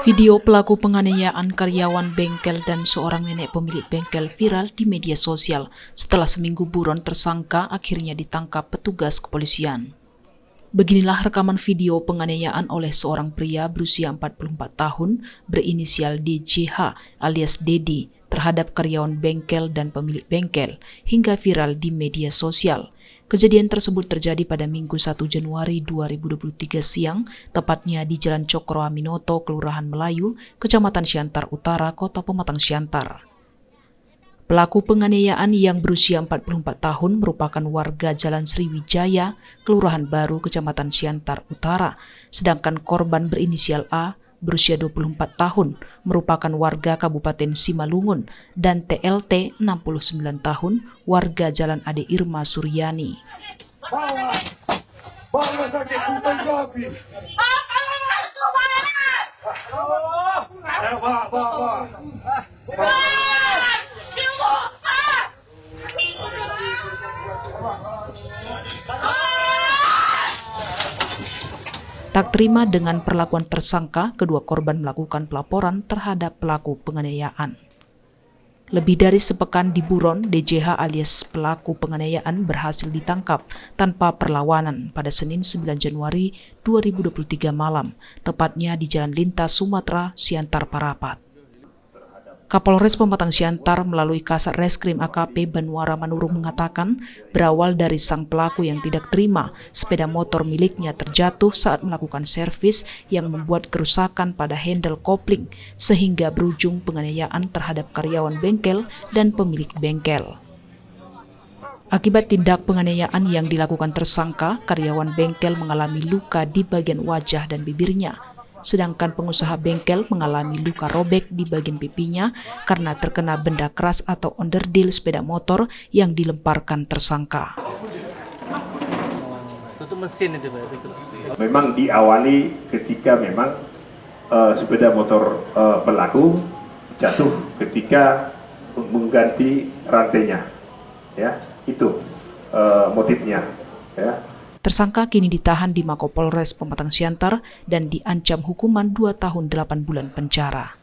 Video pelaku penganiayaan karyawan bengkel dan seorang nenek pemilik bengkel viral di media sosial. Setelah seminggu buron, tersangka akhirnya ditangkap petugas kepolisian. Beginilah rekaman video penganiayaan oleh seorang pria berusia 44 tahun berinisial DJH alias Dedi terhadap karyawan bengkel dan pemilik bengkel hingga viral di media sosial. Kejadian tersebut terjadi pada Minggu 1 Januari 2023 siang, tepatnya di Jalan Cokro Aminoto, Kelurahan Melayu, Kecamatan Siantar Utara, Kota Pematang Siantar. Pelaku penganiayaan yang berusia 44 tahun merupakan warga Jalan Sriwijaya, Kelurahan Baru, Kecamatan Siantar Utara, sedangkan korban berinisial A berusia 24 tahun merupakan warga Kabupaten Simalungun dan TLT 69 tahun warga Jalan Ade Irma Suryani. Tak terima dengan perlakuan tersangka, kedua korban melakukan pelaporan terhadap pelaku penganiayaan. Lebih dari sepekan di buron, DJH alias pelaku penganiayaan berhasil ditangkap tanpa perlawanan pada Senin 9 Januari 2023 malam, tepatnya di Jalan Lintas Sumatera, Siantar Parapat. Kapolres Pematang Siantar melalui Kasat Reskrim AKP Banwara Manurung mengatakan berawal dari sang pelaku yang tidak terima sepeda motor miliknya terjatuh saat melakukan servis yang membuat kerusakan pada handle kopling sehingga berujung penganiayaan terhadap karyawan bengkel dan pemilik bengkel. Akibat tindak penganiayaan yang dilakukan tersangka, karyawan bengkel mengalami luka di bagian wajah dan bibirnya. Sedangkan pengusaha bengkel mengalami luka robek di bagian pipinya karena terkena benda keras atau onderdil sepeda motor yang dilemparkan tersangka. Itu mesin itu, Pak. Itu. Memang diawali ketika memang sepeda motor pelaku jatuh ketika mengganti rantainya, ya itu motifnya, ya. Tersangka kini ditahan di Mako Polres Pematang Siantar dan diancam hukuman 2 tahun 8 bulan penjara.